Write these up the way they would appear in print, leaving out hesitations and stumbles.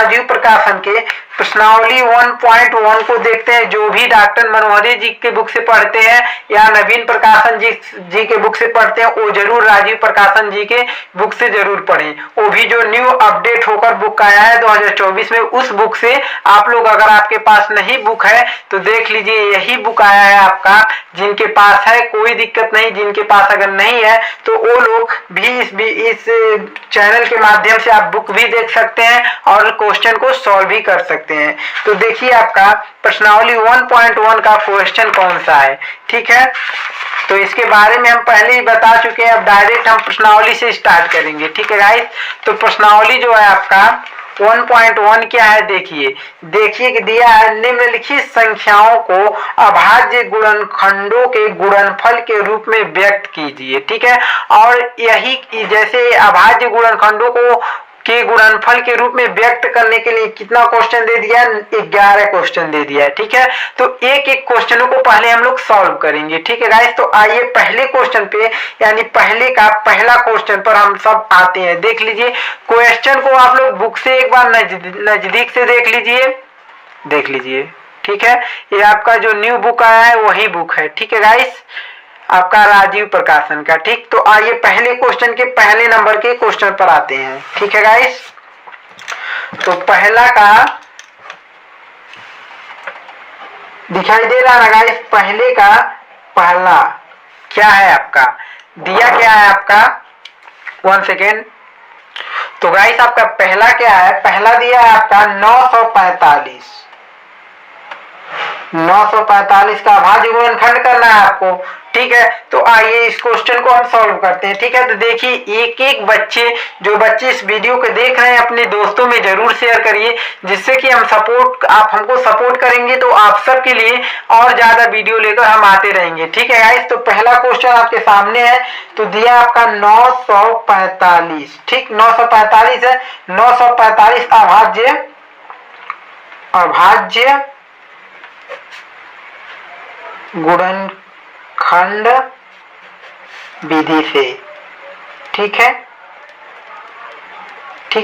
राजीव प्रकाशन के प्रश्नावली 1.1 को देखते हैं। जो भी डॉक्टर मनोहरी जी के बुक से पढ़ते हैं या नवीन प्रकाशन जी के बुक से पढ़ते हैं वो जरूर राजीव प्रकाशन जी के बुक से जरूर पढ़ें। वो भी जो न्यू अपडेट होकर बुक आया है 2024 में, उस बुक से आप लोग, अगर आपके पास नहीं बुक है तो देख लीजिए, यही बुक आया है आपका। जिनके पास है कोई दिक्कत नहीं, जिनके पास अगर नहीं है तो वो लोग भी इस चैनल के माध्यम से आप बुक भी देख सकते हैं और क्वेश्चन को सॉल्व भी कर सकते हैं। तो देखिए आपका प्रश्नावली 1.1 का क्वेश्चन कौन सा है, ठीक है। तो इसके बारे में हम पहले ही बता चुके हैं, अब डायरेक्ट हम प्रश्नावली से स्टार्ट करेंगे, ठीक है गाइस। तो प्रश्नावली जो है आपका 1.1 क्या है, देखिए कि दिया है, निम्नलिखित संख्याओं को अभाज्य गुणनखंडों के गुणनफल के रूप में व्यक्त कीजिए, ठीक है। और यही जैसे अभाज्य गुणनखंडों को के गुणनफल के रूप में व्यक्त करने के लिए कितना क्वेश्चन दे दिया है, 11 क्वेश्चन दे दिया है, ठीक है। तो एक एक क्वेश्चनों को पहले हम लोग सॉल्व करेंगे, ठीक है गाइस। तो आइए पहले क्वेश्चन पे, यानी पहला क्वेश्चन पर हम सब आते हैं। देख लीजिए क्वेश्चन को आप लोग बुक से एक बार नजदीक से देख लीजिए, ठीक है। ये आपका जो न्यू बुक आया है वही बुक है, ठीक है गाइस, आपका राजीव प्रकाशन का, ठीक। तो आइए पहले क्वेश्चन के पहले नंबर के क्वेश्चन पर आते हैं, ठीक है गाइस। तो पहला का दिखाई दे रहा है गाइस, पहले का पहला क्या है आपका, दिया क्या है आपका, 1 सेकेंड। तो गाइस आपका पहला क्या है, पहला दिया है आपका 945 का अभाज्य गुणनखंड करना है आपको, ठीक है। तो आइए इस क्वेश्चन को हम सॉल्व करते हैं, ठीक है। तो देखिए एक एक जो बच्चे इस वीडियो को देख रहे हैं अपने दोस्तों में जरूर शेयर करिए, जिससे कि आप हमको सपोर्ट करेंगे तो आप सबके लिए और ज्यादा वीडियो लेकर हम आते रहेंगे, ठीक है गाइस। तो पहला क्वेश्चन आपके सामने है, तो दिया आपका 945, ठीक, 945 है। 945 अभाज्य गुणनखंड विधि से, ठीक है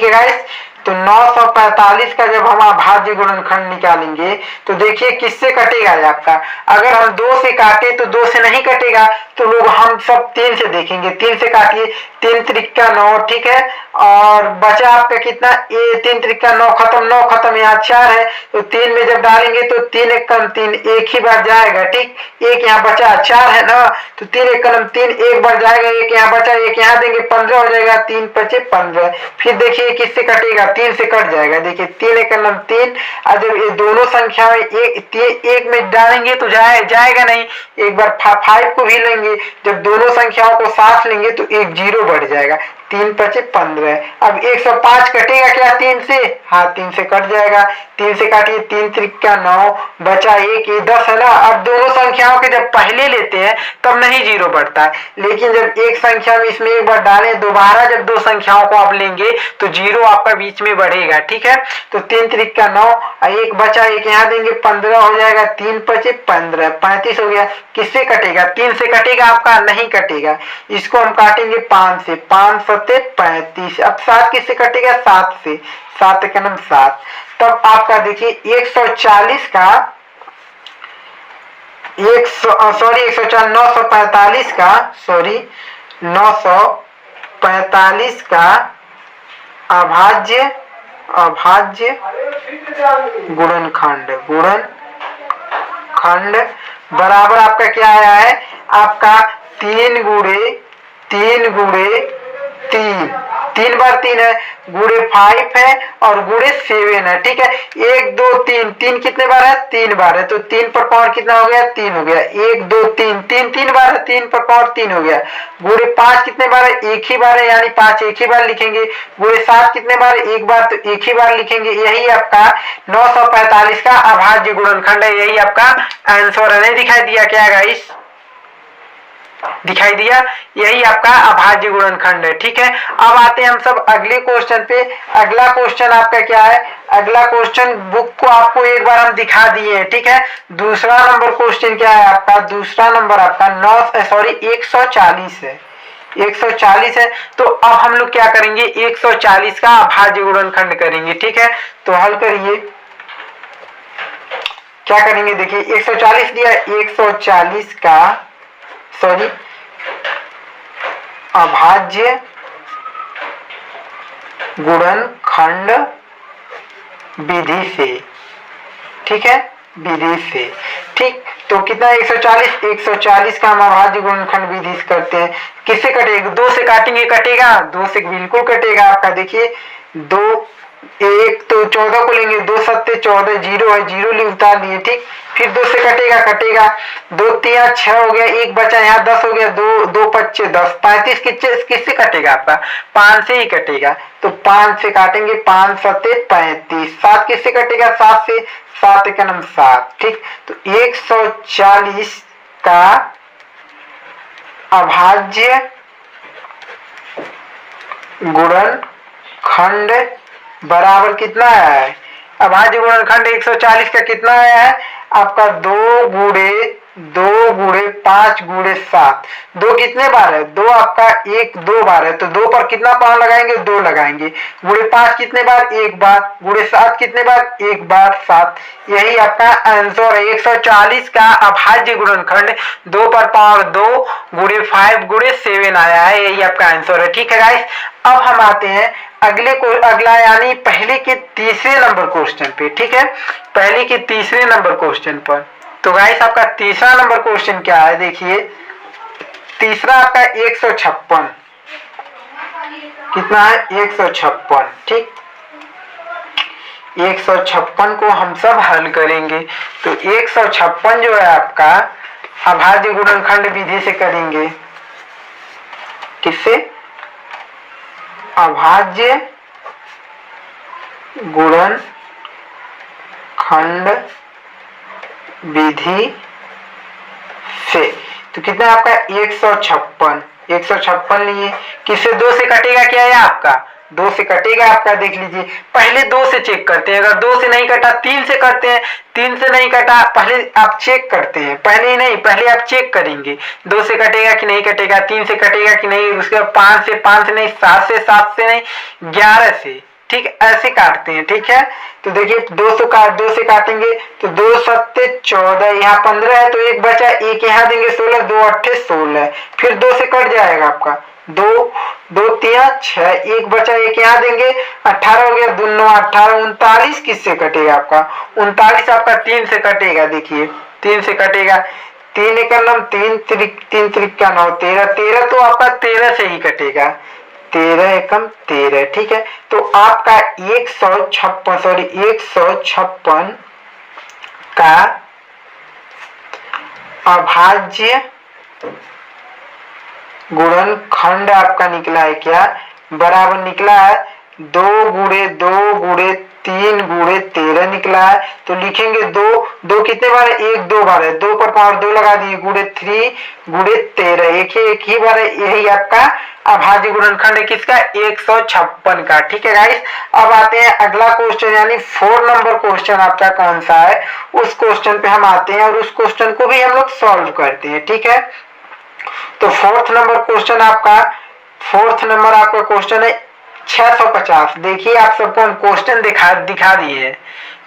गाइस। तो 945 का जब हम अभाज्य गुणनखंड निकालेंगे तो देखिए किससे कटेगा आपका, अगर हम 2 से काटे तो 2 से नहीं कटेगा, तो लोग हम सब 3 से देखेंगे, 3 से काटिए, 3 त्रिका 9, ठीक है। और बचा आपका कितना, 3 त्रिका 9 खत्म, यहाँ 4 है, तो 3 में जब डालेंगे तो 3 एक कलम 3 एक ही बार जाएगा, ठीक। एक यहाँ बचा, 4 है ना, तो 3 एक कलम 3 एक बार जाएगा, एक यहाँ बचा, एक यहाँ देंगे, 15 हो जाएगा, 3 पचे 15। फिर देखिए किससे कटेगा, 3 से कट जाएगा, देखिए 3 एक कलम 3। और जब ये दोनों संख्या में एक में डालेंगे तो जाएगा नहीं, एक बार 5 को भी लेंगे, जब दोनों संख्याओं को साथ लेंगे तो एक 0 बढ़ जाएगा, 3 पचे 15। अब 105 कटेगा क्या 3 से, हाँ 3 से कट जाएगा, 3 से काटिए, 3 त्रिका 9 बचा 1, ये 10 है ना। अब दोनों संख्याओं के जब पहले लेते हैं तब नहीं 0 बढ़ता है, लेकिन जब एक संख्या में इसमें एक बार डालें, दोबारा जब 2 संख्याओं को आप लेंगे तो 0 आपका बीच में बढ़ेगा, ठीक है। तो 3 त्रिका 9, एक बचा, एक यहाँ देंगे, 15 हो जाएगा, 3 पचे 15, 35 हो गया। किससे कटेगा, 3 से कटेगा आपका, नहीं कटेगा। इसको हम काटेंगे 5 से, 5 सत्ते 35। अब 7 किससे कटेगा, 7 से, 7 का नाम 7। तब आपका देखिए 945 का 945 का अभाज्य गुणनखंड बराबर आपका क्या आया है, आपका 3 गुणे 3 3 बार 3 है, गुणे 5 है और गुणे 7 है, ठीक है। 1 2 3 3 कितने बार है, 3 बार है, तो 3 पर पावर कितना हो गया, 3 हो गया। 1 2 3 3 बार है, 3 पर पावर 3 हो गया। गुणे 5 कितने बार है, एक ही बार है, यानी 5 एक ही बार लिखेंगे। गुणे 7 कितने बार है, एक बार, तो एक ही बार लिखेंगे। यही आपका 945 का अभाज्य गुणनखंड है, यही आपका आंसर है। नहीं दिखाई दिया क्या गाइस, दिखाई दिया, यही आपका अभाज्य गुणनखंड है, ठीक है। अब आते हैं हम सब अगले क्वेश्चन पे। अगला क्वेश्चन आपका क्या है, अगला क्वेश्चन बुक को आपको एक बार हम दिखा दिए हैं, ठीक है। दूसरा नंबर क्वेश्चन क्या है आपका, दूसरा नंबर आपका 140 है, 140 है। तो अब हम लोग क्या करेंगे, 140 का अभाज्य गुणनखंड करेंगे। ठीक है, तो हल करिए, क्या करेंगे, देखिए 140 दिया, 140 का अभाज्य गुणनखंड विधि से। ठीक है, विधि से। ठीक, तो कितना 140 का हम अभाज्य गुणनखंड विधि से करते हैं। किससे कटेगा, 2 से काटेंगे, कटेगा, 2 से बिल्कुल कटेगा आपका। देखिए 2 1 तो 14 को लेंगे, 2 सत्ते 14, 0 है, 0 उतार दिए। ठीक, फिर 2 से कटेगा, कटेगा, 2 3 6 हो गया, 1 बचा, यहाँ 10 हो गया, 2 2 5 10, 35 किससे कटेगा आपका, 5 से ही कटेगा। तो 5 से काटेंगे, 5 सत्ते 35, 7 किससे कटेगा, 7 से, 7 का नाम 7। ठीक, तो 140 का अभाज्य गुणनखंड बराबर कितना है, अभाज्य गुणनखंड 140 का कितना है आपका, 2 गुणे 5 गुणे 7। 2 कितने बार है, 2 आपका 1 2 बार है, तो 2 पर कितना पावर लगाएंगे, 2 लगाएंगे। गुणे 5 कितने बार, 1 बार। गुणे 7 कितने बार, 1 बार 7। यही आपका आंसर है, 140 का अभाज्य गुणनखंड 2 पर पावर 2 गुणे 5 गुणे 7 आया है, यही आपका आंसर है। ठीक है गाइस, अब हम आते हैं अगला यानी पहले के तीसरे नंबर क्वेश्चन पे। ठीक है, पहले के तीसरे नंबर क्वेश्चन पर। तो गाइस आपका तीसरा नंबर क्वेश्चन क्या है, देखिए तीसरा आपका 156 कितना है, 156। ठीक, 156 को हम सब हल करेंगे। तो 156 जो है आपका अभाज्य गुणनखंड विधि से करेंगे। किससे, अभाज्य गुणनखंड विधि से। तो कितना आपका 156 लिए, किससे, 2 से कटेगा क्या है आपका, 2 से कटेगा आपका। देख लीजिए, पहले 2 से चेक करते हैं, अगर 2 से नहीं कटा 3 से करते हैं, 3 से नहीं कटा, पहले आप चेक करते हैं, पहले ही नहीं, पहले आप चेक करेंगे 2 से कटेगा कि नहीं कटेगा, 3 से कटेगा कि नहीं, उसके बाद 5 से नहीं, 7 से नहीं, 11 से। ठीक, ऐसे काटते हैं। ठीक है, तो देखिए 2 से काटेंगे, तो 2 सत्ते 14, यहाँ 15 है, तो 1 बचा, 1 यहाँ देंगे 16, 2 अट्ठे 16, फिर 2 से कट जाएगा आपका, 2 2 3 6, 1 बचा, 1 यहाँ देंगे, 18 हो गया, 2 9 18, 39 किससे कटेगा आपका, 39 आपका 3 से कटेगा। देखिए 3 से कटेगा, 3 एक नम 3 त्रिक का 9 13, 13 तो आपका 13 से ही कटेगा, 13 एकम 13। ठीक है, तो आपका 156 का अभाज्य गुणनखंड आपका निकला है क्या, बराबर निकला है 2 गुणे 3 गुणे 13 निकला है। तो लिखेंगे 2 कितने बार है, 1 2 बार है, 2 पर पावर 2 लगा दिए, गुणे 3 गुणे 13, एक ही बार है, यही आपका अभाज्य गुणनखंड है किसका, 156 का। ठीक है गाइस, अब आते हैं अगला क्वेश्चन, यानी 4 नंबर क्वेश्चन आपका कौन सा है, उस क्वेश्चन पे हम आते हैं और उस क्वेश्चन को भी हम लोग सॉल्व करते हैं। ठीक है, तो 4th नंबर आपका क्वेश्चन है 650। देखिए आप सबको हम क्वेश्चन दिखा दिए हैं,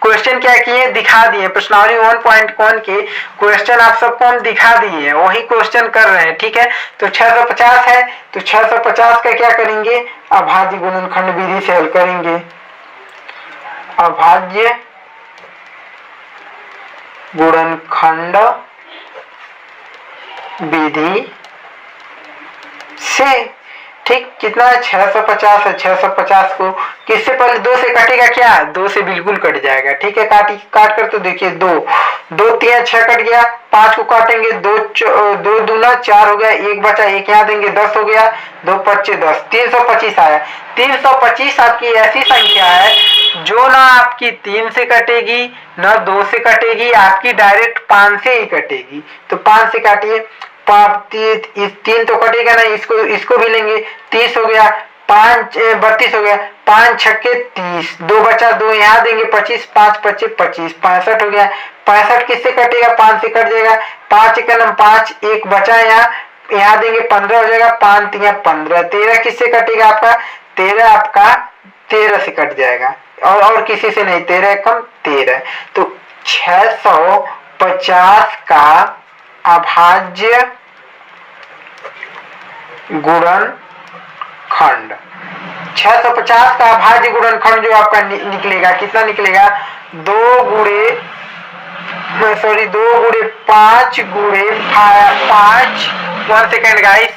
क्वेश्चन क्या किए, दिखा दिए, प्रश्नावली 1.1 के क्वेश्चन आप सबको हम दिखा दिए हैं, वही क्वेश्चन कर रहे हैं। ठीक है, तो 650 है, तो 650 का क्या करेंगे, अभाज्य गुणनखंड विधि से हल करेंगे। अभाज्य गुणनखंड विधि से। ठीक, कितना है, 650 है, 650 को किससे पहले 2 से कटेगा क्या, 2 से बिल्कुल कट जाएगा। ठीक है, काट कर तो देखिए 2 3 6 कट गया, 5 को काटेंगे, 2 दूना 4 हो गया, 1 बचा, 1 यहाँ देंगे, 10 हो गया, 2 25 10, 325 आया। 325 आपकी ऐसी संख्या है जो ना आपकी 3 से कटेगी ना 2 से कटेगी, आपकी डायरेक्ट 5 से ही कटेगी। तो 5 से काटिए, 3 तो कटेगा ना, इसको भी लेंगे, 30 हो गया, 5 32 हो गया, 5 छक्के 30, 2 बचा, 2 यहाँ देंगे, 25 5 25 25 65 हो गया। 65 किससे कटेगा, 5 से कट जाएगा, 5 एक नम 5, 1 बचा यहाँ, यहाँ देंगे 15 हो जाएगा, 5 3 15, 13 किससे कटेगा आपका, 13 आपका 13 से कट जाएगा और किसी से नहीं, 13 कम 13। तो 650 का अभाज्य गुणनखंड, 650 का अभाज्य गुणनखंड जो आपका निकलेगा, कितना निकलेगा, 2 गुणे 5 गुणे 5, 1 सेकेंड गाइस,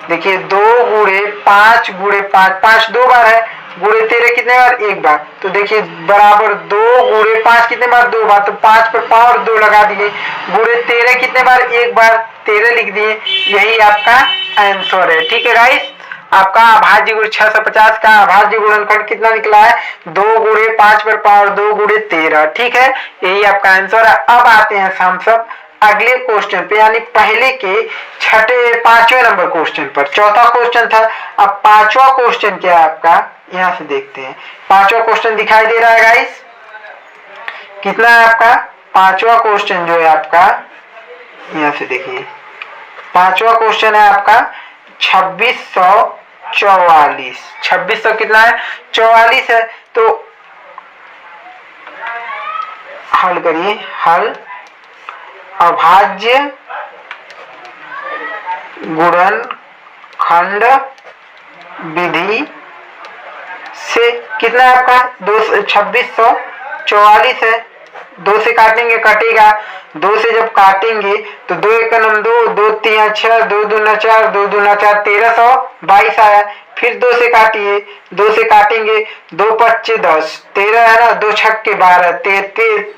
देखिए 2 गुणे 5 गुणे 5, 5 2 बार है, गुणे 13 कितने बार, 1 बार, तो देखिए बराबर 2 गुणे 5 कितने बार, 2 बार, तो 5 पर पावर 2 लगा दिए, गुणे 13 कितने बार, 1 बार, 13 लिख दिए, यही आपका आंसर है। ठीक है गाइस, आपका अभाज्य गुण 650 का अभाज्य गुणनखंड कितना निकला है, 2 गुणे 5 पर पावर 2 गुणे 13। ठीक है, यही आपका आंसर है। अब आते हैं हम सब अगले क्वेश्चन पे, यानी पहले के 5वें नंबर क्वेश्चन पर। चौथा क्वेश्चन था, अब 5वां क्वेश्चन क्या है आपका, यहां से देखते हैं। 5वां क्वेश्चन दिखाई दे रहा है गाइस, कितना है आपका 5वां क्वेश्चन जो है आपका, यहां से देखिए 5वां क्वेश्चन है आपका 2644, 2600 कितना है, 44 है। तो हल करिए, हल अभाज्य गुणनखंड विधि से, कितना है आपका 2644 है, 2 से काटेंगे कटेगा, 2 से जब काटेंगे तो 2 1 2, 2 3 6, 2 2 4, 2 2 4, 1322 आया। फिर 2 से काटिए, 2 से काटेंगे, 2 5 10, 13 है ना, 2 छक्के 12,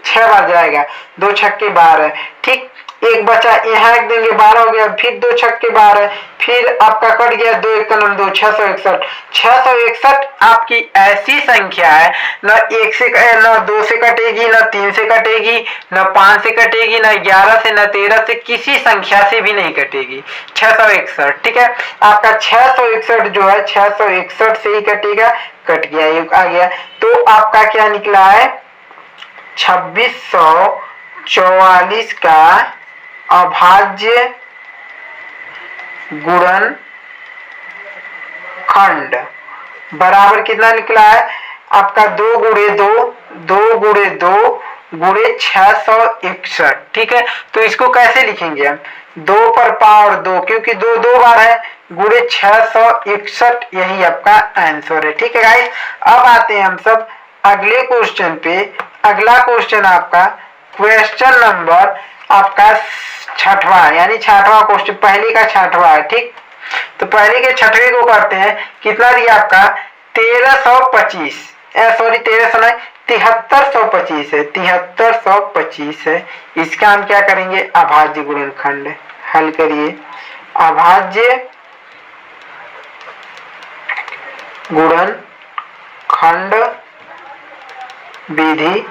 6 बार जाएगा, 2 छक्के 12, ठीक, एक बचा, यहाँ एक देंगे 12 हो गया, फिर 2 छक्के 12, फिर आपका कट गया, 2 1 2, 661। 661 आपकी ऐसी संख्या है, न 1 से न 2 से कटेगी, न 3 से कटेगी, न 5 से कटेगी, न 11 से, न 13 से, किसी संख्या से भी नहीं कटेगी। 661, ठीक है, आपका 661 जो है 661 से ही कटेगा, कट गया, एक आ गया, तो आपका क्या निकला है, 2644 का अभाज्य गुणनखंड बराबर कितना निकला है आपका, 2 गुणे 2, 2 गुणे 2 गुणे 661। ठीक है, तो इसको कैसे लिखेंगे हम, 2 पर पावर 2, क्योंकि 2 2 बार है, गुणे 661, यही आपका आंसर है। ठीक है गाइस, अब आते हैं हम सब अगले क्वेश्चन पे। अगला क्वेश्चन आपका क्वेश्चन नंबर आपका 6वां, यानी 6वां क्वेश्चन, पहले का 6वां है। ठीक, तो पहले के 6वें को करते हैं, कितना दिया आपका 1325, सॉरी 1300 नहीं, 7325 है, 7325 है। इसका हम क्या करेंगे, अभाज्य गुणनखंड, हल करिए, अभाज्य गुणनखंड विधि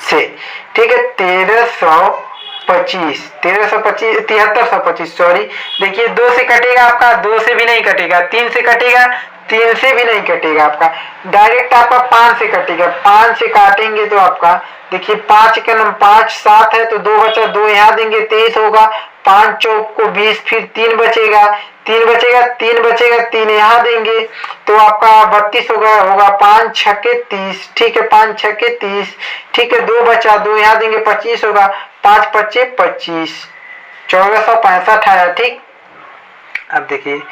से। ठीक है, 1325, 7325, सॉरी, देखिए 2 से कटेगा आपका, 2 से भी नहीं कटेगा, 3 से कटेगा, 3 से भी नहीं कटेगा आपका, डायरेक्ट आपका 5 से कटेगा, 5 से काटेंगे तो आपका देखिए 5 के नंबर 5 7 है, तो 2 बचा, 2 यहाँ देंगे 23 होगा, 5 चौक को 20, फिर 3 बचेगा, 3 बचेगा, 3 बचेगा, 3 यहाँ देंगे तो आपका 32 होगा 5 छक्के 30। ठीक है, 5 छक्के 30, ठीक है, 2 बचा, 2 यहाँ देंगे 25 होगा, 5 पच्चे 25, 1465 आया। ठीक, अब देखिए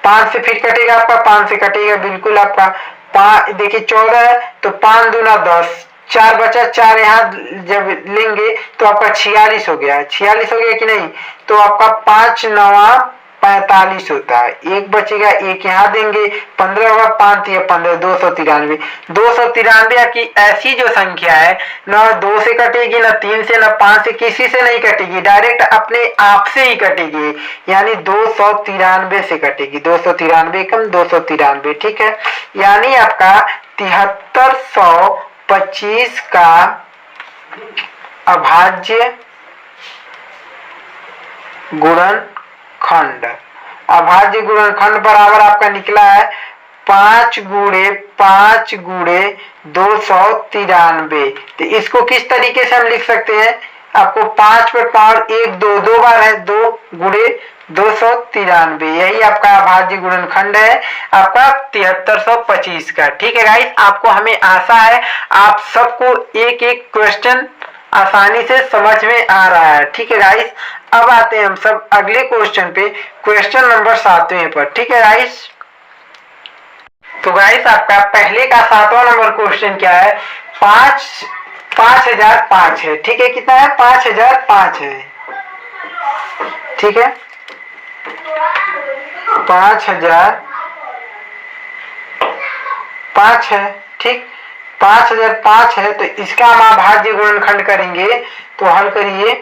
5 से फिर कटेगा आपका, 5 से कटेगा बिल्कुल आपका, 5 देखिए 14 है, तो 5 दूना 10, 4 बचा, 4 यहाँ जब लेंगे तो आपका 46 हो गया, 46 हो गया कि नहीं, तो आपका 5 9 45 होता है, 1 बचेगा, 1 यहाँ देंगे, 15 होगा, 5 या 15, 293। 293 आपकी ऐसी जो संख्या है, न 2 से कटेगी, न 3 से, न 5 से, किसी से नहीं कटेगी, डायरेक्ट अपने आप से ही कटेगी, यानी 293 से कटेगी, 293 कम 293। ठीक है, यानी आपका 7325 का अभाज्य गुणनखंड, अभाज्य गुणनखंड बराबर आपका निकला है 5 गुणे 5 गुणे 293। तो इसको किस तरीके से हम लिख सकते हैं, आपको 5 पर पावर 1 दो बार है, 2 गुणे 293, यही आपका अभाज्य गुणनखंड है आपका 7325 का। ठीक है गाइस, आपको हमें आशा है आप सबको एक एक क्वेश्चन आसानी से समझ में आ रहा है। ठीक है गाइस, अब आते हैं हम सब अगले क्वेश्चन पे, क्वेश्चन नंबर 7वें पर। ठीक है गाइस, तो गाइस आपका पहले का 7वां नंबर क्वेश्चन क्या है, 5005 है। ठीक है, कितना है, 5005 है। ठीक है, 5005 है। ठीक, 5005 है, तो इसका हम अभाज्य गुणनखंड करेंगे, तो हल करिए।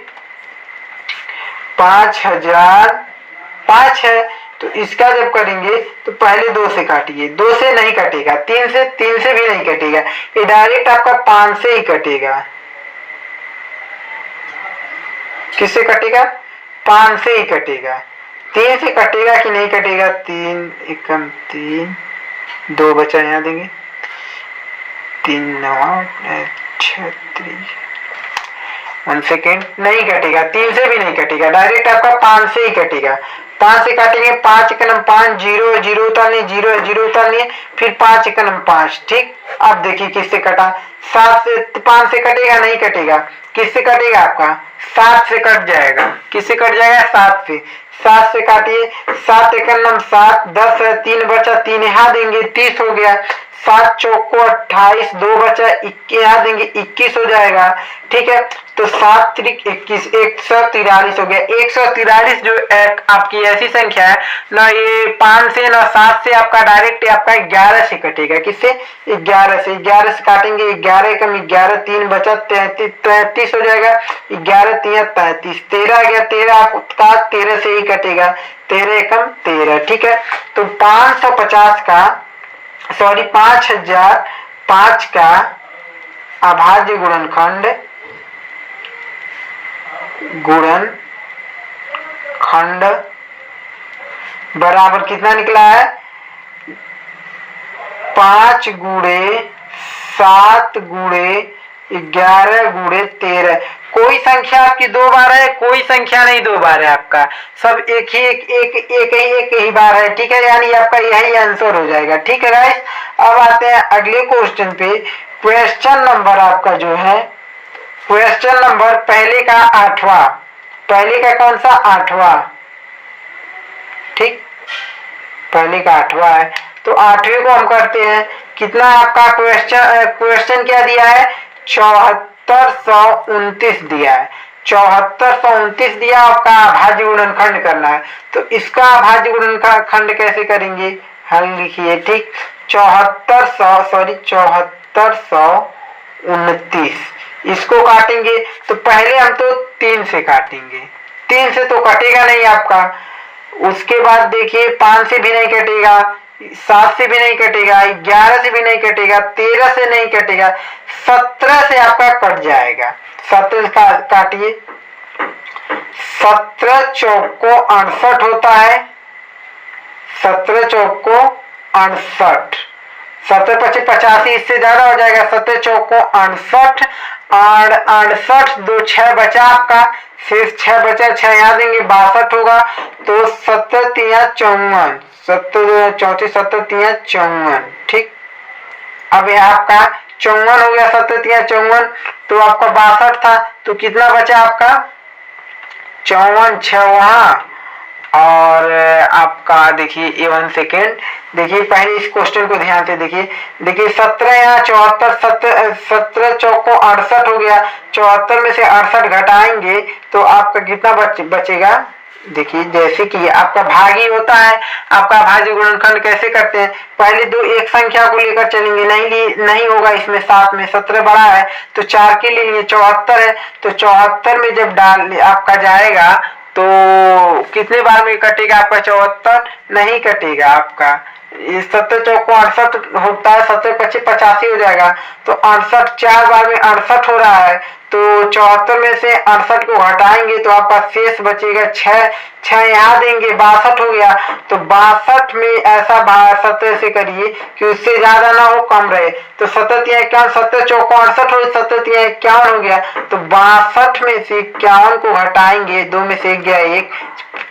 5005 है, तो इसका जब करेंगे तो पहले 2 से काटिए, 2 से नहीं कटेगा, 3 से भी नहीं कटेगा, ये डायरेक्ट आपका 5 से ही कटेगा। किससे कटेगा, 5 से ही कटेगा। 3 से कटेगा कि नहीं कटेगा, 3 एकम 3, 2 बचा यहाँ देंगे, 3 9 6 3, 1 सेकेंड, नहीं कटेगा, 3 से भी नहीं कटेगा, डायरेक्ट आपका 5 से ही कटेगा। 5 से काटेंगे, 5 एकम 5, 0 0 उतारनी, 0 0 उतारनी, फिर 5 एकम 5। ठीक, अब देखिए किससे कटा, 7 से, 5 से कटेगा, नहीं कटेगा, किससे कटेगा आपका, 7 से कट जाएगा। किससे कट जाएगा, 7 से। 7 से काटिए, 7 एकम 7, 10 है, 3 बचा, 3 यहाँ देंगे, 30 हो गया। 7 चौको 28, 2 बचा, 21 यहाँ देंगे, 21 हो जाएगा। ठीक है, तो 7 त्रिक 21, 143 हो गया। 143 जो एक आपकी ऐसी संख्या है ना, ये 5 से ना 7 से आपका डायरेक्ट आपका 11 से कटेगा। किससे, 11 से। 11 से काटेंगे, 11 एकम 11, 3 बचा, 33 हो जाएगा, 11 3 33, 13 आ गया, 13 आपका 13 से ही कटेगा, 13 एकम 13। ठीक है, तो 5005 का अभाज्य गुणनखंड बराबर कितना निकला है, 5 गुणे 7 गुणे 11 गुणे 13। कोई संख्या आपकी 2 बार है, कोई संख्या नहीं 2 बार है, आपका सब एक ही बार है। ठीक है, यानी आपका यही आंसर हो जाएगा। ठीक है गाइस, अब आते हैं अगले क्वेश्चन पे। क्वेश्चन नंबर आपका जो है, क्वेश्चन नंबर पहले का 8वां, पहले का कौन सा, 8वां। ठीक, पहले का 8वां है, तो 8वें को हम करते हैं। कितना आपका क्वेश्चन क्या दिया है, 7429 दिया है, 7429 दिया, आपका अभाज्य गुणनखंड करना है। तो इसका अभाज्य गुणनखंड कैसे करेंगे, हल लिखिए। ठीक, 7429, इसको काटेंगे, तो पहले हम तो 3 से काटेंगे, 3 से तो कटेगा नहीं आपका। उसके बाद देखिए 5 से भी नहीं कटेगा, 7 से भी नहीं कटेगा, 11 से भी नहीं कटेगा, 13 से नहीं कटेगा, 17 से आपका कट जाएगा। 17 काटिए, 17 चौको 68 होता है, 17 चौको 68, 17 25 85, इससे ज्यादा हो जाएगा। 17 चौको 68, 68 2 6 बचा आपका, शेष 6 बचा, 6 यहाँ देंगे, 62 होगा। तो 17 3 54, 17 34 17 3 54। ठीक, अब यहाँ आपका 54 हो गया, 17 3 54, तो आपका 62 था, तो कितना बचा आपका, 54 6 वहाँ, और आपका देखिए 1 सेकेंड, देखिए पहले इस क्वेश्चन को ध्यान से देखिए। देखिए 17 यहाँ 74, 17 चौको 68 हो गया, 74 में से 68 घटाएंगे तो आपका कितना बचेगा। देखिए जैसे कि आपका भागी होता है, आपका भाज्य गुणनखंड कैसे करते हैं, पहले दो एक संख्या को लेकर चलेंगे, नहीं होगा इसमें, 7 में 17 बड़ा है तो 4 के लिए 74 है, तो 74 में जब डाल आपका जाएगा तो कितने बार में कटेगा आपका, 74 नहीं कटेगा आपका। 17 चौको 68 होता है, 17 25 85 हो जाएगा, तो 68 4 बार में 68 हो रहा है, तो 74 में से 68 को घटाएंगे तो आपका शेष बचेगा 6, 6 यहाँ देंगे 62 हो गया। तो 62 में ऐसा 70 से करिए कि उससे ज्यादा ना हो, कम रहे। तो 7 या 51, 7 चौको 68 हो, 7 या 51 हो गया। तो 62 में से 51 को घटाएंगे, 2 में से 1 गया 1,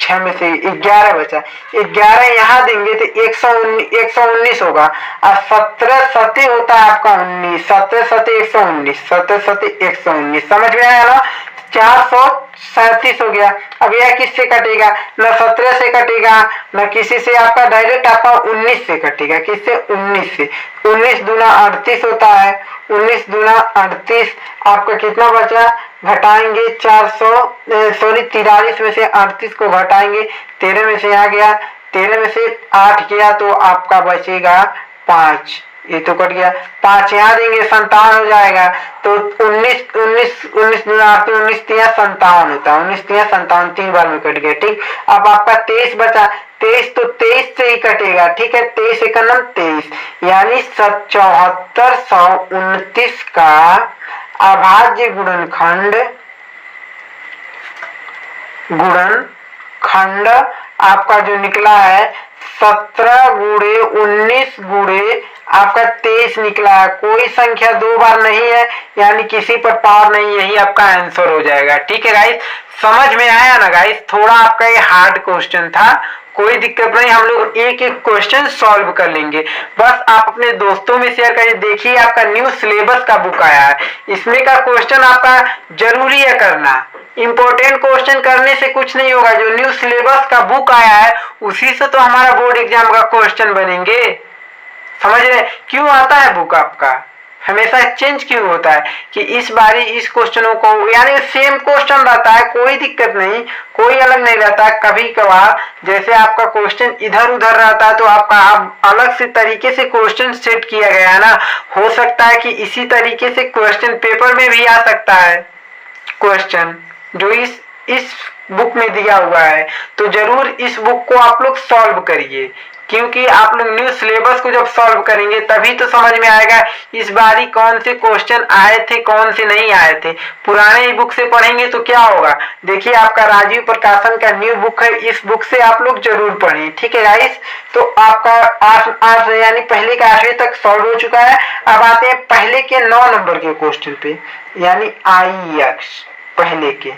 6 में से 11 बचा, 11 यहाँ देंगे तो 119 होगा। और 17 सते होता है आपका 19, 17 सते 119, 17 सते 119, समझ में आया ना। 437 हो गया। अब यह किससे कटेगा, न 17 से कटेगा न किसी से, आपका डायरेक्ट आपका 19 से कटेगा। किससे, 19 से। 19 दूना 38 होता है, 19 दूना 38, आपका कितना बचा, घटाएंगे 43 में से 38 को घटाएंगे, 13 में से आ गया, 13 में से 8 गया तो आपका बचेगा 5, ये तो कट गया। 5 यहाँ देंगे 57 हो जाएगा। तो 19 दूना 19 तिया 57 होता है, 19 तिया 57, 3 बार में कट गया। ठीक, अब आपका 23 बचा, 23 तो 23 से ही कटेगा। ठीक है, 23 एक 23, यानी 7429 का अभाज्य गुणनखंड आपका जो निकला है 17 गुणे 19 गुणे आपका 23 निकला है। कोई संख्या 2 बार नहीं है, यानी किसी पर पावर नहीं, यही आपका आंसर हो जाएगा। ठीक है गाइस, समझ में आया ना गाइस। थोड़ा आपका ये हार्ड क्वेश्चन था, कोई दिक्कत नहीं, हम लोग एक एक क्वेश्चन सॉल्व कर लेंगे। बस आप अपने दोस्तों में शेयर करिए। देखिए आपका न्यू सिलेबस का बुक आया है, इसमें का क्वेश्चन आपका जरूरी है करना। इंपॉर्टेंट क्वेश्चन करने से कुछ नहीं होगा, जो न्यू सिलेबस का बुक आया है उसी से तो हमारा बोर्ड एग्जाम का क्वेश्चन बनेंगे। समझ रहे, क्यों आता है बुक आपका, हमेशा चेंज क्यों होता है कि इस बारी इस क्वेश्चनों को, यानी सेम क्वेश्चन रहता है, कोई दिक्कत नहीं, कोई अलग नहीं रहता है। कभी कभार जैसे आपका क्वेश्चन इधर उधर रहता है तो आपका अलग से तरीके से क्वेश्चन सेट किया गया है ना, हो सकता है कि इसी तरीके से क्वेश्चन पेपर में भी आ सकता है क्वेश्चन जो इस बुक में दिया हुआ है। तो जरूर इस बुक को आप लोग सॉल्व करिए, क्योंकि आप लोग न्यू सिलेबस को जब सॉल्व करेंगे तभी तो समझ में आएगा इस बारी कौन से क्वेश्चन आए थे कौन से नहीं आए थे। पुराने ही बुक से पढ़ेंगे तो क्या होगा। देखिए आपका राजीव प्रकाशन का न्यू बुक है, इस बुक से आप लोग जरूर पढ़ें। ठीक है गाइस, तो आपका 8 यानी पहले का 8वीं तक सॉल्व हो चुका है। अब आते हैं पहले के 9 नंबर के क्वेश्चन पे, यानी IX पहले के।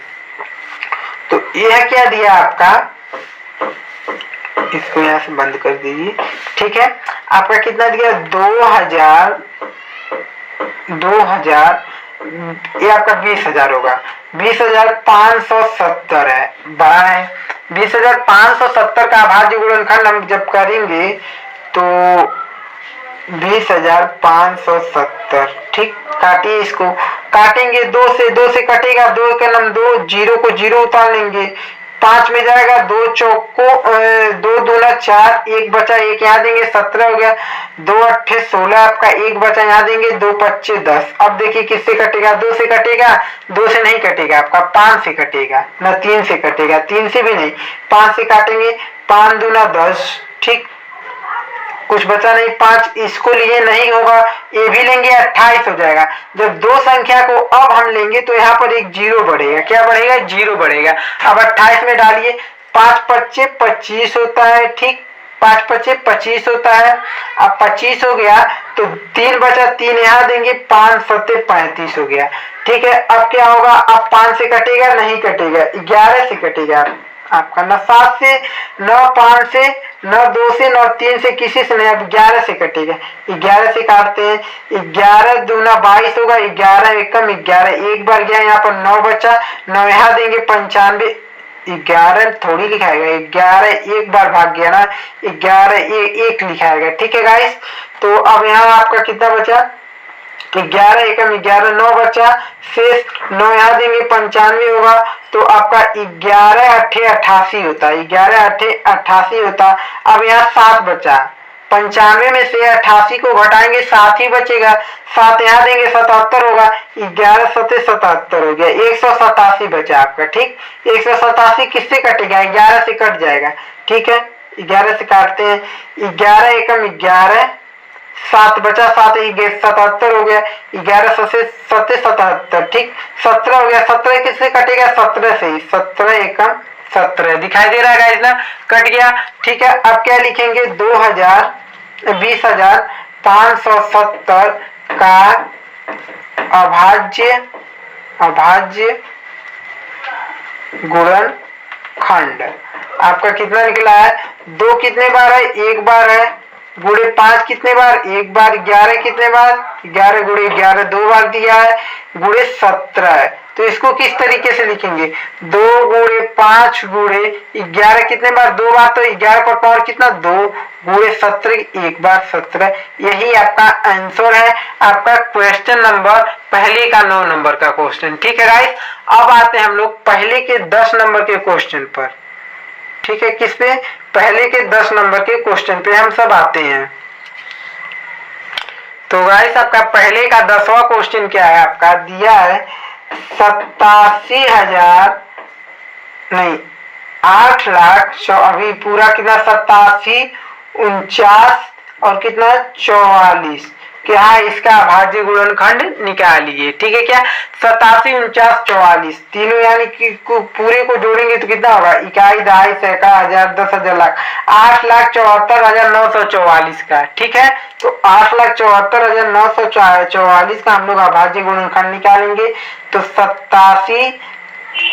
तो यह क्या दिया आपका, इसको यहाँ से बंद कर दीजिए। ठीक है, आपका कितना दिया 2000, ये आपका 20,000 होगा। 20,570 है, बड़ा है। 20,570 का अभाज्य गुणनखंड हम जब करेंगे तो 20,570। ठीक, काटिए, इसको काटेंगे 2 से कटेगा, 2 के नाम 2, 0 को 0 उतार लेंगे, 5 में जाएगा, 2 चौको 2 दूना 4, 1 बचा, 1 यहाँ देंगे, 17 हो गया। 2 अट्ठे 16, आपका 1 बचा, यहाँ देंगे, 2 पच्चे 10। अब देखिए किससे कटेगा, 2 से कटेगा, 2 से नहीं कटेगा, आपका 5 से कटेगा, न 3 से कटेगा, 3 से भी नहीं, 5 से काटेंगे, 5 दूना 10। ठीक, कुछ बचा नहीं, 5 इसको लिए नहीं होगा, ये भी लेंगे, 28 हो जाएगा। जब 2 संख्या को अब हम लेंगे तो यहाँ पर एक 0 बढ़ेगा, क्या बढ़ेगा, 0 बढ़ेगा। अब 28 में डालिए, 5 पच्चे 25 होता है। ठीक, 5 पच्चे 25 होता है। अब 25 हो गया तो 3 बचा, 3 यहाँ देंगे, 5 सत्ते 35 हो गया। ठीक है, अब क्या होगा, अब 5 से कटेगा, नहीं कटेगा, 11 से कटेगा आपका, न 7 से, न 5 से, न 2 से, न 3 से, किसी से नहीं, अब 11 से कटेगा। 11 से काटते हैं, 11 दूना 22 होगा, 11 एकम 11, एक बार गया, यहाँ पर 9 बचा, 9 यहाँ देंगे, 95, 11 थोड़ी लिखाएगा, 11 एक बार भाग गया ना, 11 एक लिखाएगा। ठीक है गाइस, तो अब यहाँ आपका कितना बचा, 11 एकम 11, 9 बचा, शेष 9 यहाँ देंगे, 95 होगा। तो आपका 11 अट्ठे 88 होता है, 11 अट्ठे 88 होता। अब यहाँ 7 बचा, 95 में से 88 को घटाएंगे, 7 ही बचेगा, 7 यहाँ देंगे, 77 होगा, 11 सत्ते 77 हो गया, 187 बचा आपका। ठीक, 187 किससे कटेगा, 11 से कट जाएगा। ठीक है, 11 से काटते हैं, 11 एकम 11, 7 बचा, 7 77 हो गया, 11 से 77, ठीक। 17 हो गया, 17 किससे कटेगा? 17 से, 17 एकम 17 दिखाई दे रहा है गाइस ना, कट गया, ठीक है। अब क्या लिखेंगे? 20,570 का अभाज्य गुणनखंड आपका कितना निकला है? 2 कितने बार है? 1 बार है, गुणे 5 कितने बार? 1 बार, 11 कितने बार? 11 गुणे 11 2 बार दिया है, गुणे 17 है। तो इसको किस तरीके से लिखेंगे? 2 गुणे 5 गुणे 11 कितने बार? 2 बार, तो 11 पर पावर कितना? 2 गुणे 17 1 बार 17। यही आपका आंसर है, आपका क्वेश्चन नंबर पहले का 9 नंबर का क्वेश्चन, ठीक है गाइस। अब आते हैं हम लोग पहले के 10 नंबर के क्वेश्चन पर, ठीक है। किस पे? पहले के 10 नंबर के क्वेश्चन पे हम सब आते हैं। तो गाइस आपका पहले का 10वां क्वेश्चन क्या है? आपका दिया है 87,000 नहीं 8 लाख, अभी पूरा कितना? 87, 49 और कितना? 44। क्या है? इसका अभाज्य गुणनखंड निकालिए, ठीक है। क्या? 87, 49, 44 तीनों यानी कि पूरे को जोड़ेंगे तो कितना होगा? इकाई, दहाई, सैकड़ा, हजार, 10,000, लाख। 8,74,944 का, ठीक है। तो 8,74,944 का हम लोग अभाज्य गुणनखंड निकालेंगे। तो 87,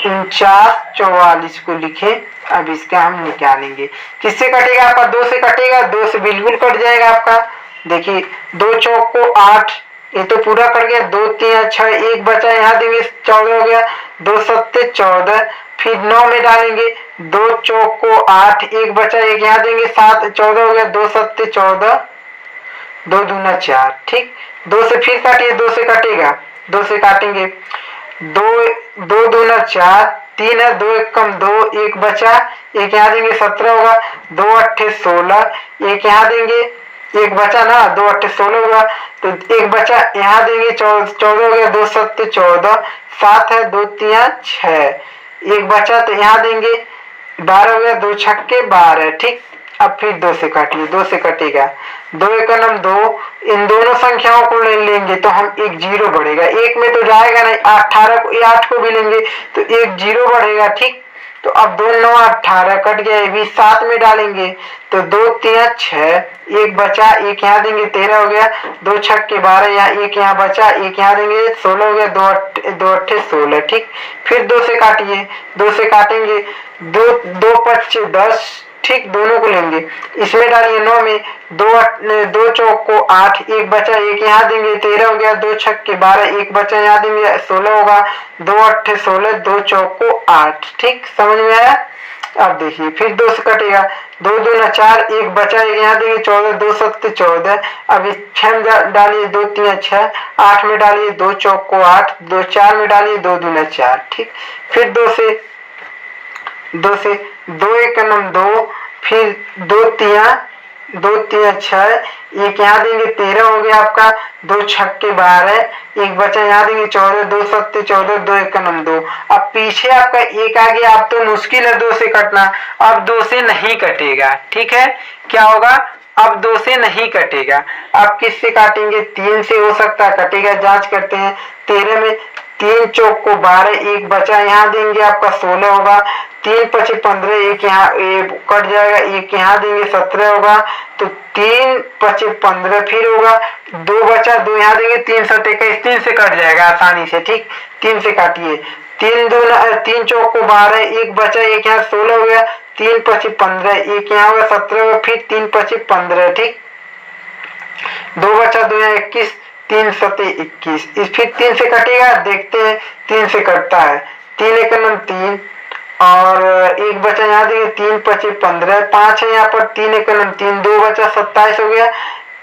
49, 44 को लिखे। अब इसका हम निकालेंगे, किससे कटेगा? आपका 2 से कटेगा, 2 से बिल्कुल कट जाएगा आपका। देखिए 2 चौक को 8, ये तो पूरा कट गया, 2 3 6, 1 बचा, यहाँ देंगे 14 हो गया, 2 7 14, फिर 9 में डालेंगे, 2 चौक को 8, 1 बचा, 1 यहाँ देंगे, 7 14 हो गया, 2 7 14, 2 दूना 4, ठीक। 2 से फिर काटिए, 2 से कटेगा, 2 से काटेंगे, 2 दूना 4, 3 है, 2 1 कम 2, 1 बचा, 1 यहाँ देंगे, 17 होगा, 2 8 16, 1 यहाँ देंगे, 1 बचा ना, 2 8 16 होगा, तो 1 बचा यहाँ देंगे, 14 हो गया, 2 7 14, 7 है, 2 3 6, 1 बचा तो यहाँ देंगे, 12 हो गया, 2 छक्के 12, ठीक। अब फिर 2 से काटिए, 2 से कटेगा, 2 एकम 2, इन दोनों संख्याओं को ले लेंगे तो हम एक 0 बढ़ेगा, 1 में तो जाएगा नहीं, 18 को 8 को भी लेंगे तो एक 0 बढ़ेगा, ठीक। तो अब 2 9 18 कट गया, ये भी 7 में डालेंगे तो 2 3 6, 1 बचा, 1 यहाँ देंगे, 13 हो गया, 2 छक्के 12, यहाँ 1 यहाँ बचा, 1 यहाँ देंगे, 16 हो गया, 2 8 16, ठीक। फिर 2 से काटिए, 2 से काटेंगे, 2 5 10, ठीक। दोनों को लेंगे, इसमें डालिए 9 में, 2 चौक को 8, 1 बचा, 1 यहाँ देंगे, 13 हो गया, 2 छक्के 12, 1 बचा यहाँ देंगे, 16 होगा, 2 8 16, 2 चौक को 8, ठीक। समझ में आया? अब देखिए फिर 2 से कटेगा, 2 दूना 4, 1 बचा, 1 यहाँ देंगे, 14, 2 7 14, अब इस 6 में डालिए, 2 3 6, 8 में डालिए, 2 चौक को 8, 2 4 में डालिए, 2 दूना 4, ठीक। फिर 2 से 2 एकम 2, फिर 2 3 6, 1 यहाँ देंगे, 13 हो गया आपका, 2 छक्के 12, 1 बचा यहाँ देंगे, 14, 2 7 14, 2 एकम 2। अब पीछे आपका 1 आ गया, अब तो मुश्किल है 2 से कटना, अब 2 से नहीं कटेगा, ठीक है। क्या होगा? अब 2 से नहीं कटेगा, अब किससे काटेंगे? 3 से हो सकता है कटेगा, जांच करते हैं। 13 में 3 चौक को 12, 1 बचा, यहाँ देंगे आपका 16 होगा, 3 5 15, 1 यहाँ कट जाएगा, 1 यहाँ देंगे, 17 होगा, तो 3 5 15, फिर होगा 2 बचा, 2 यहाँ देंगे, 3 7 21, 3 से कट जाएगा आसानी से, ठीक। 3 से काटिए, 3 चौक को 12, 1 बचा, 1 यहाँ 16 हो गया, 3 5 15, 1 यहाँ होगा, 17 होगा, फिर 3 5 15, ठीक। 2 बचा, 2 यहाँ 21, 3 7 21, फिर 3 से कटेगा, देखते हैं 3 से कटता है, 3 एकम 3 और 1 बचा, यहाँ देंगे, 3 5 15, 5 है यहाँ पर, 3 एकम 3, 2 बचा, 27 हो गया,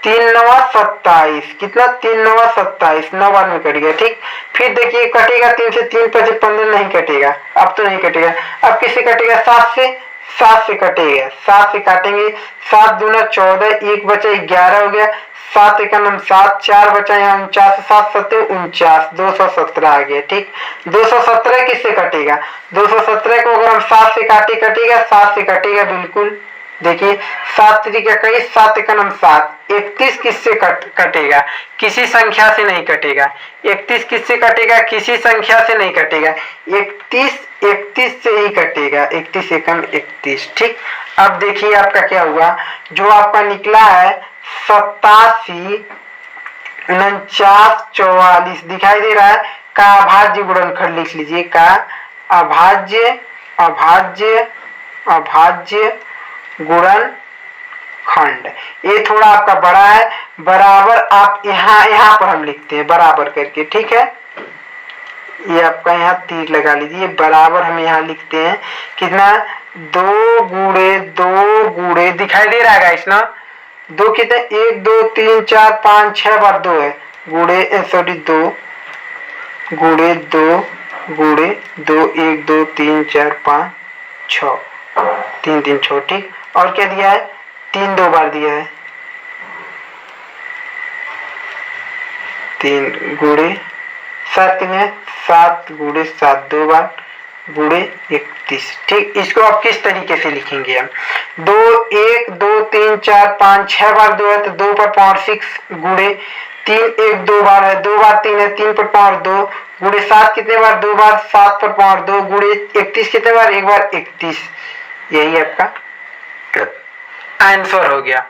3 9 27, कितना? 3 9 27, 9 बार में कट गया, ठीक। फिर देखिए कटेगा 3 से, 3 5 15 नहीं कटेगा, अब तो नहीं कटेगा। अब किससे कटेगा? 7 से कटेगा, 7 से काटेंगे, 7 दूना 14, 1 बचा, 11 हो गया, 7 एकम 7, 4 बचा, यहाँ 49, 7 7 49, 217 आ गया, ठीक। 217 किससे कटेगा? 217 को अगर हम 7 से कटेगा, 7 से कटेगा बिल्कुल, देखिए 7 3 21, 7 एकम 7, 31 किससे कटेगा? किसी संख्या से नहीं कटेगा। 31 किससे कटेगा? किसी संख्या से नहीं कटेगा। 31 से ही कटेगा। 31 एकम 31। ठीक, अब देखिए आपका क्या हुआ, जो आपका निकला है 87 49 44 दिखाई दे रहा है। का अभाज्य गुणनखंड लिख लीजिए, का अभाज्य गुणनखंड। ये थोड़ा आपका बड़ा है, बराबर आप यहाँ पर हम लिखते हैं बराबर करके। ठीक है, ये आपका यहाँ तीर लगा लीजिए, बराबर हम यहाँ लिखते हैं कितना, 2 गुणे दिखाई दे रहा है गाइस ना, 2 कितने, 1 2 3 4 5 6 बार 2 है, गुणे 2 गुणे 2 गुणे 2 1 2 3 4 5 6 3 3 6। ठीक, और क्या दिया है, 3 2 बार दिया है, 3 गुणे 7 कितने, 7 गुणे 7 2 बार गुणे 31। ठीक, इसको आप किस तरीके से लिखेंगे, हम 2 1 2 3 4 5 6 बार 2 है तो 2 पर पावर 6 गुणे 3 1 2 बार है, 2 बार 3 है, 3 पर पावर 2 गुणे 7 कितने बार, 2 बार, 7 पर पावर 2 गुणे 31 कितने बार, 1 बार 31। यही आपका आंसर हो गया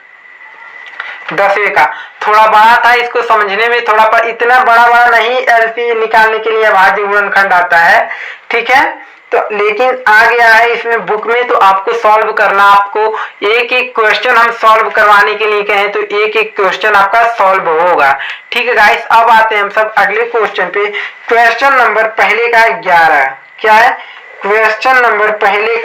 10वें का। थोड़ा बड़ा था, इसको समझने में थोड़ा पर इतना बड़ा नहीं एलपी निकालने के लिए अभाज्य गुणनखंड आता है। ठीक है, तो लेकिन आ गया है इसमें बुक में, तो आपको सॉल्व करना, आपको एक एक क्वेश्चन हम सॉल्व करवाने के लिए कहें तो एक एक क्वेश्चन आपका सॉल्व होगा। ठीक है गाइस, अब आते हैं हम सब अगले क्वेश्चन पे। क्वेश्चन नंबर पहले का 11, क्या है, क्वेश्चन नंबर पहले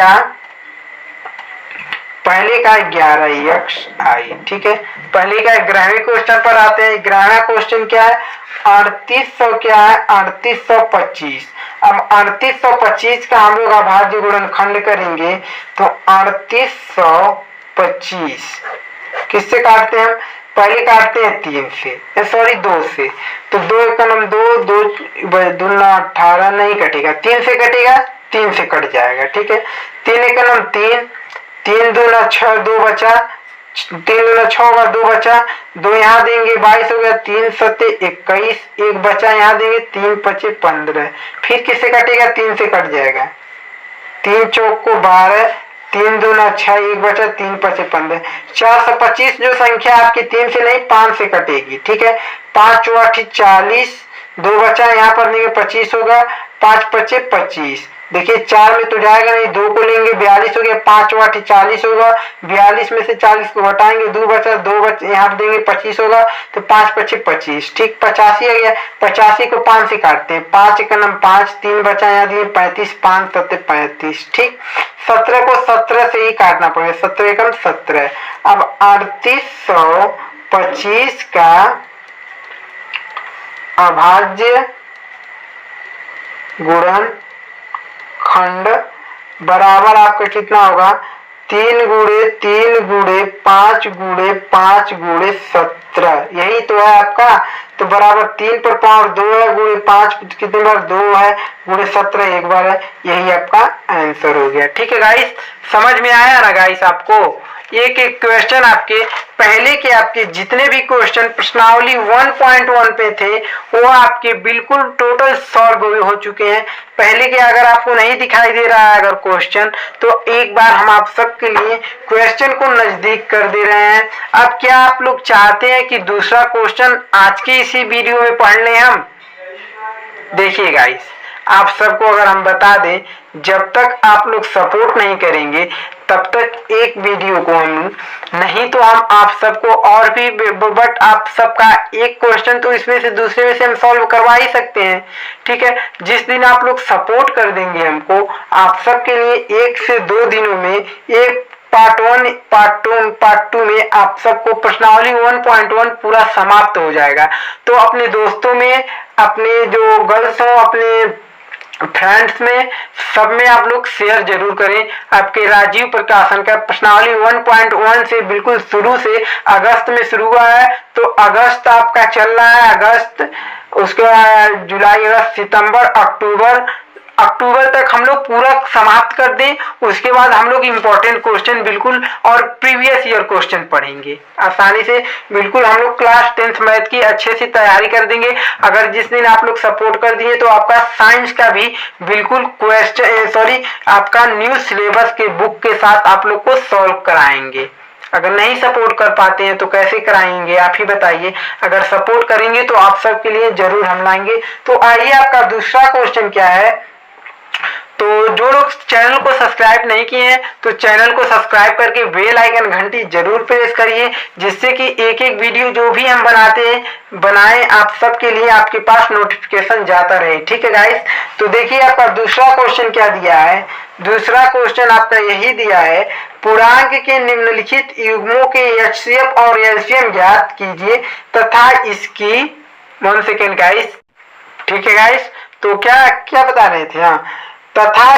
का 11 xi। ठीक है, पहले का 11वें क्वेश्चन पर आते हैं। 11वां क्वेश्चन क्या है, 3800 क्या है, 3825। अब 3825 का हम लोग अभाज्य गुणनखंड करेंगे तो 3825 किससे काटते हैं हम, पहले काटते हैं 3 से, सॉरी 2 से, तो 2 एकम 2 2 दूना 18 नहीं कटेगा, 3 से कटेगा, 3 से कट जाएगा। ठीक है, 3 एकम 3, 3 दूना 6 2 बचा, 3 दूना 6 होगा, 2 बचा, 2 यहाँ देंगे 22 हो गया, 3 सत्ते 21, 1 बचा यहाँ देंगे, 3 पचे 15। फिर किससे कटेगा, 3 से कट जाएगा, 3 चौक को 12, 3 दूना 6, 1 बचा, 3 पचे 15। 425 जो संख्या आपकी 3 से नहीं 5 से कटेगी। ठीक है, 5 चौक 40, 2 बचा यहाँ पर देंगे 25 होगा, 5 पचे 25। देखिए 4 में तो जाएगा नहीं, 2 को लेंगे 42 हो गया, 5 8 40 होगा, 42 में से 40 को घटाएंगे, 2 बचा, 2 बचे यहाँ पे देंगे 25 होगा, तो 5 पचे 25। ठीक, 85 आ गया, 85 को 5 से काटते हैं, 5 एकम 5, 3 बचा यहाँ दिए 35, 5 सत्ते 35। ठीक, 17 को 17 से ही काटना पड़ेगा, 17 एकम 17। अब 3825 का अभाज्य गुणनखंड बराबर आपका कितना होगा, 3 गुणे 3 गुणे 5 गुणे 5 गुणे 17। यही तो है आपका, तो बराबर 3 पर पावर 2 है, गुणे 5 कितने बार 2 है, गुणे 17 एक बार है। यही आपका आंसर हो गया। ठीक है गाइस, समझ में आया ना गाइस आपको, एक एक क्वेश्चन आपके पहले के आपके जितने भी क्वेश्चन प्रश्नावली 1.1 पे थे वो आपके बिल्कुल टोटल सॉल्व हो चुके हैं। पहले के अगर आपको नहीं दिखाई दे रहा है अगर क्वेश्चन, तो एक बार हम आप सबके लिए क्वेश्चन को नजदीक कर दे रहे हैं। अब क्या आप लोग चाहते हैं कि दूसरा क्वेश्चन आज के इसी वीडियो में पढ़ लें हम? देखिए गाइस, आप सबको अगर हम बता दें, जब तक आप लोग सपोर्ट नहीं करेंगे तब तक एक वीडियो को हम नहीं, तो हम आप सबको और भी, बट आप सबका एक क्वेश्चन तो इसमें से दूसरे में से हम सॉल्व करवा ही सकते हैं। ठीक है, जिस दिन आप लोग सपोर्ट कर देंगे हमको, आप सबके लिए 1 से 2 दिनों में एक पार्ट 1 पार्ट 2 में आप सबको प्रश्नावली 1.1 पूरा समाप्त हो जाएगा। तो अपने दोस्तों में, अपने जो गर्ल्स हो, अपने फ्रेंड्स में, सब में आप लोग शेयर जरूर करें। आपके राजीव प्रकाशन का प्रश्नावली 1.1 से बिल्कुल शुरू से अगस्त में शुरू हुआ है, तो अगस्त आपका चल रहा है, अगस्त, उसके बाद जुलाई, अगस्त, सितंबर, अक्टूबर, अक्टूबर तक हम लोग पूरा समाप्त कर दें, उसके बाद हम लोग इम्पोर्टेंट क्वेश्चन बिल्कुल और प्रीवियस ईयर क्वेश्चन पढ़ेंगे आसानी से। बिल्कुल हम लोग क्लास 10th मैथ की अच्छे से तैयारी कर देंगे। अगर जिस दिन आप लोग सपोर्ट कर दिए तो आपका साइंस का भी बिल्कुल क्वेश्चन आपका न्यू सिलेबस के बुक के साथ आप लोग को सॉल्व कराएंगे। अगर नहीं सपोर्ट कर पाते हैं तो कैसे कराएंगे आप ही बताइए। अगर सपोर्ट करेंगे तो आप सबके लिए जरूर हम लाएंगे। तो आइए, आपका दूसरा क्वेश्चन क्या है। तो जो लोग चैनल को सब्सक्राइब नहीं किए हैं तो चैनल को सब्सक्राइब करके बेल आइकन घंटी जरूर प्रेस करिए, जिससे कि एक एक वीडियो जो भी हम बनाए आप सबके लिए आपके पास नोटिफिकेशन जाता रहे। ठीक है गाइस। तो देखिए, आपका दूसरा क्वेश्चन क्या दिया है। दूसरा क्वेश्चन आपका यही दिया है, पूर्णांक के निम्नलिखित युग्मों के एचसीएफ और एलसीएम ज्ञात कीजिए तथा इसकी 1 सेकेंड गाइस। ठीक है गाइस। तो क्या क्या बता रहे थे। हाँ, तथा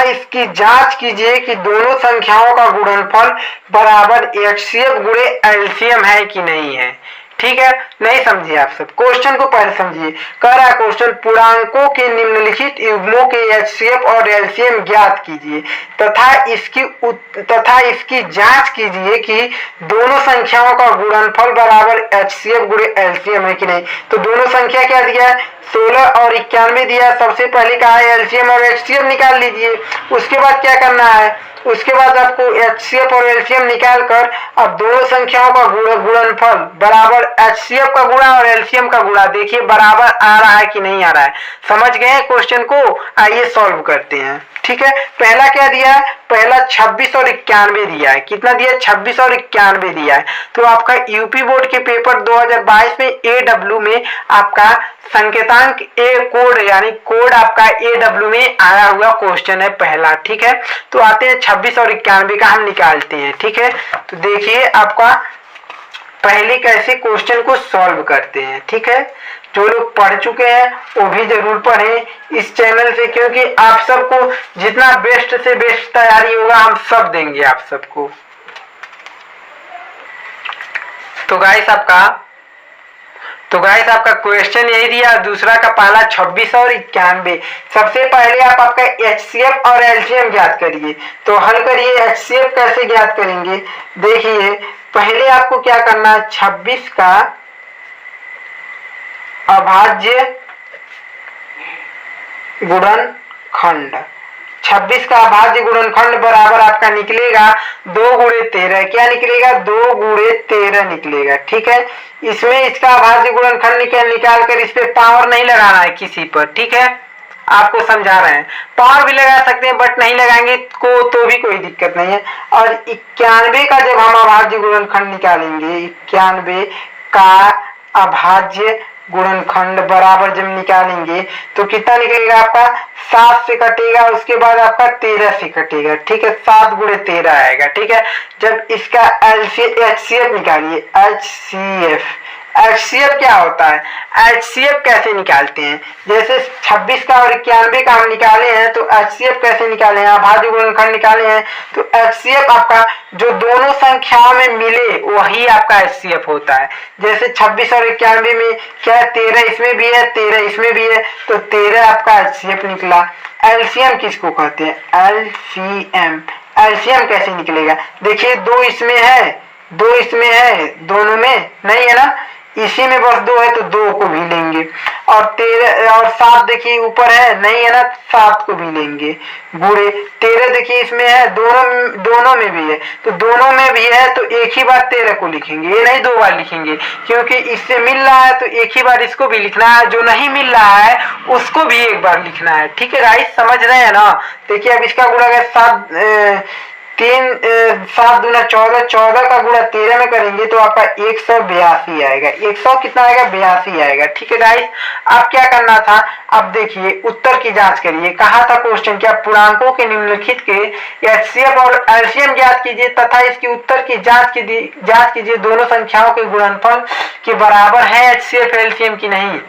इसकी जांच कीजिए कि दोनों संख्याओं का गुणनफल बराबर एचसीएफ गुणे एलसीएम है कि नहीं है। ठीक है, नहीं समझिए आप सब, क्वेश्चन को पहले समझिए। कह रहा है क्वेश्चन, पूर्णांकों के निम्नलिखित युग्मों के एचसीएफ और एलसीएम ज्ञात कीजिए तथा इसकी जांच कीजिए कि दोनों संख्याओं का गुणनफल बराबर एचसीएफ गुणे एलसीएम है कि नहीं। तो दोनों संख्या क्या दिया है, 16 और 91 दिया। सबसे पहले कहा है एलसीएम और एचसीएफ निकाल लीजिए। उसके बाद क्या करना है, उसके बाद आपको एचसीएफ और एलसीएम निकाल कर अब दोनों संख्याओं का गुणनफल बराबर एचसीएफ का गुणा और एलसीएम का गुणा, देखिए बराबर आ रहा है कि नहीं आ रहा है। समझ गए क्वेश्चन को। आइए सॉल्व करते हैं। ठीक है, पहला क्या दिया है, पहला 26 और 91 दिया है। कितना दिया है, 26 और 91 दिया है। तो आपका यूपी बोर्ड के पेपर 2022 में एडब्ल्यू में आपका संकेतांक ए कोड यानी कोड आपका एडब्ल्यू में आया हुआ क्वेश्चन है पहला। ठीक है, तो आते हैं 26 और 91 का हम निकालते हैं। ठीक है, तो देखिए आपका पहले कैसे क्वेश्चन को सॉल्व करते हैं। ठीक है, जो लोग पढ़ चुके हैं वो भी जरूर पढ़ें इस चैनल से, क्योंकि आप सबको जितना बेस्ट से बेस्ट तैयारी होगा हम सब देंगे आप सबको। तो गाइस आपका क्वेश्चन यही दिया। दूसरा का पहला 26 और 91। सबसे पहले आप आपका एचसीएफ और एलसीएम ज्ञात करिए। तो हल करिए, एचसीएफ कैसे ज्ञात करेंगे। देखिए पहले आपको क्या करना है, 26 का अभाज्य गुणनखंड, 26 का अभाज्य गुणनखंड बराबर आपका निकलेगा 2 गुणे 13। क्या निकलेगा, 2 गुणे 13 निकलेगा। ठीक है, इसमें इसका अभाज्य गुणनखंड निकाल कर इस पे पावर नहीं लगाना है किसी पर। ठीक है, आपको समझा रहे हैं। पावर भी लगा सकते हैं बट नहीं लगाएंगे तो भी कोई दिक्कत नहीं है। और 91 का जब हम अभाज्य गुणनखंड निकालेंगे, 91 का अभाज्य गुणनखंड बराबर जब निकालेंगे तो कितना निकलेगा आपका, 7 से कटेगा, उसके बाद आपका 13 से कटेगा। ठीक है, 7 गुणे 13 आएगा। ठीक है, जब इसका एचसीएफ निकालिए, एचसीएफ क्या होता है, एचसीएफ कैसे निकालते हैं। जैसे 26 का और 91 का हम निकाले हैं तो एचसीएफ कैसे निकाले हैं, अभाज्य गुणनखंड निकाले हैं तो एचसीएफ आपका जो दोनों संख्याओं में मिले वही आपका एचसीएफ होता है। जैसे 26 और 91 में क्या है, 13 इसमें भी है 13 इसमें भी है, तो 13 आपका एचसीएफ निकला। एलसीएम किसको कहते हैं, एलसीएम। एलसीएम कैसे निकलेगा, देखिए 2 इसमें है 2 इसमें है, दोनों में नहीं है ना, इसी में बस 2 है तो 2 को भी लेंगे। और 13 और 7 देखिए ऊपर है, नहीं है ना, 7 को भी लेंगे। गुणे 13 देखिए इसमें है, दोनों में भी है, तो दोनों में भी है तो एक ही बार 13 को लिखेंगे, ये नहीं 2 बार लिखेंगे, क्योंकि इससे मिल रहा है तो एक ही बार इसको भी लिखना है, जो नहीं मिल रहा है उसको भी एक बार लिखना है। ठीक है गाइस, समझ रहे हैं ना। देखिए अब इसका गुणा अगर 7 दूना 14, 14 का गुणा 13 में करेंगे तो आपका 182 आएगा। 100 कितना आएगा, 82 आएगा। ठीक है गाइस, अब क्या करना था, अब देखिए उत्तर की जांच करिए। कहा था क्वेश्चन क्या, पूर्णांकों के निम्नलिखित के एचसीएफ और एलसीएम ज्ञात कीजिए तथा इसकी उत्तर की जांच कीजिए दोनों संख्याओं के गुणनफल के बराबर है एचसीएफ एलसीएम की नहीं,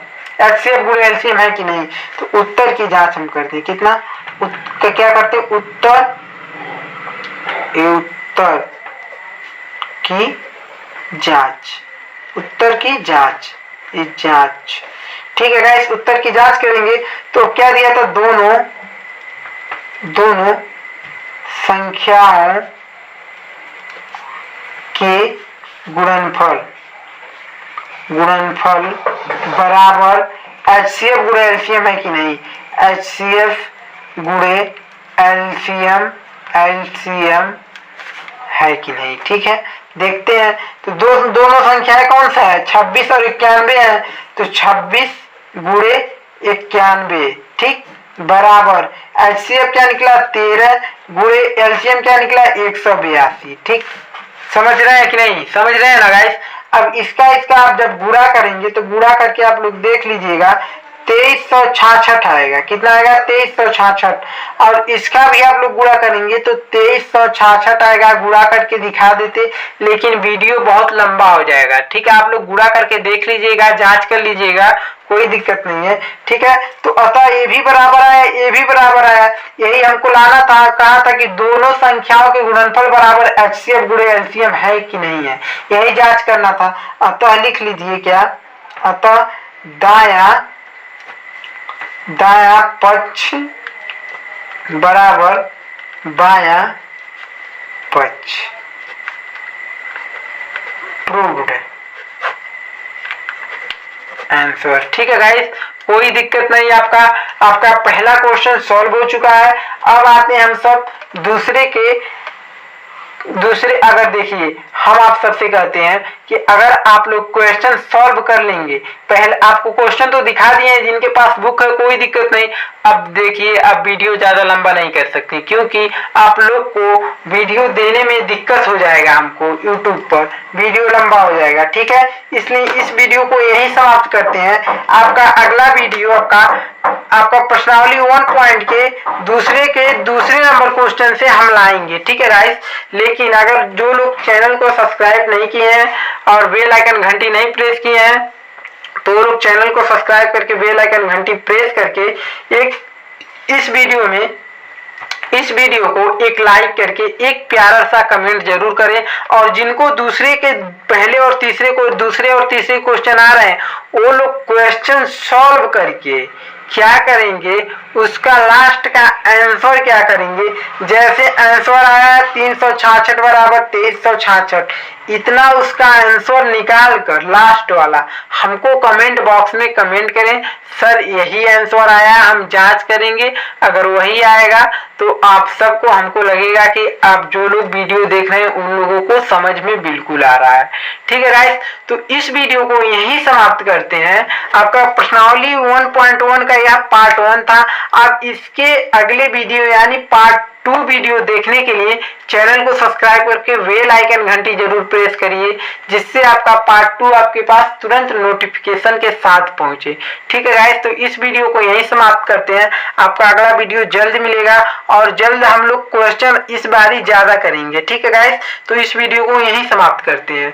एचसीएफ गुणे एलसीएम है कि नहीं। तो उत्तर की जांच हम करते हैं। कितना क्या करते हैं, उत्तर की जांच, उत्तर की जांच, ठीक है गाइस, उत्तर की जांच करेंगे तो क्या दिया था, दोनों संख्याओं के गुणनफल बराबर HCF गुणे एलसीएम है कि नहीं, HCF गुणे एलसीएम है कि नहीं। ठीक है, देखते हैं। तो दोनों संख्याएं कौन सा है, 26 और 91 है। तो 26 गुणे 91, ठीक, बराबर HCF क्या निकला 13 गुणे एलसीएम क्या निकला 182। ठीक, समझ रहे हैं कि नहीं, समझ रहे हैं ना गाइस। अब इसका आप जब गुणा करेंगे तो गुणा करके आप लोग देख लीजिएगा 2366 आएगा। कितना आएगा, 2366। और इसका भी आप लोग गुणा करेंगे तो 2366 आएगा। गुणा करके दिखा देते, लेकिन वीडियो बहुत लंबा हो जाएगा। ठीक है, आप लोग गुणा करके देख लीजिएगा, जांच कर लीजिएगा, कोई दिक्कत नहीं है। ठीक है, तो अतः ये भी बराबर आया, ये भी बराबर आया। यही हमको लाना था, कहा था कि दोनों संख्याओं के गुणनफल बराबर HCF गुणे एलसीएम है कि नहीं है, यही जांच करना था। अतः लिख लीजिए क्या, अतः दाया पक्ष बराबर बाया पक्ष, प्रूव्ड आंसर। ठीक है गाइस, कोई दिक्कत नहीं, आपका पहला क्वेश्चन सॉल्व हो चुका है। अब आते हैं हम सब दूसरे अगर देखिए, हम आप सबसे कहते हैं कि अगर आप लोग क्वेश्चन सॉल्व कर लेंगे, पहले आपको क्वेश्चन तो दिखा दिए हैं, जिनके पास बुक है कोई दिक्कत नहीं। अब देखिए, अब वीडियो ज्यादा लंबा नहीं कर सकते, क्योंकि आप लोग को वीडियो देने में दिक्कत हो जाएगा, हमको यूट्यूब पर वीडियो लंबा हो जाएगा। ठीक है, इसलिए इस वीडियो को यही समाप्त करते हैं। आपका अगला वीडियो आपका प्रश्नावली 1 पॉइंट के दूसरे नंबर क्वेश्चन से हम लाएंगे। ठीक है गाइस, लेकिन अगर जो लोग चैनल को सब्सक्राइब नहीं किए हैं और बेल आइकन घंटी नहीं प्रेस किए हैं, तो वो लोग चैनल को सब्सक्राइब करके बेल आइकन घंटी प्रेस करके इस वीडियो को एक लाइक करके एक प्यारा सा कमेंट जरूर करें। और जिनको दूसरे और तीसरे क्वेश्चन आ रहे हैं, वो लोग क्वेश्चन सॉल्व करके क्या करेंगे, उसका लास्ट का आंसर क्या करेंगे। जैसे आंसर आया 366 बराबर 2366, इतना उसका आंसर निकाल कर लास्ट वाला हमको कमेंट बॉक्स में कमेंट करें, सर यही आंसर आया, हम जांच करेंगे। अगर वही आएगा तो आप सबको, हमको लगेगा कि आप जो लोग वीडियो देख रहे हैं उन लोगों को समझ में बिल्कुल आ रहा है। ठीक है गाइस, तो इस वीडियो को यही समाप्त करते हैं। आपका प्रश्नावली 1.1 का यह पार्ट 1 था। आप इसके अगले वीडियो यानी पार्ट 2 वीडियो देखने के लिए चैनल को सब्सक्राइब करके बेल आइकन घंटी जरूर प्रेस करिए, जिससे आपका पार्ट 2 आपके पास तुरंत नोटिफिकेशन के साथ पहुंचे। ठीक है गाइस, तो इस वीडियो को यहीं समाप्त करते हैं। आपका अगला वीडियो जल्द मिलेगा और जल्द हम लोग क्वेश्चन इस बार ही ज्यादा करेंगे। ठीक है गाइस, तो इस वीडियो को यहीं समाप्त करते हैं।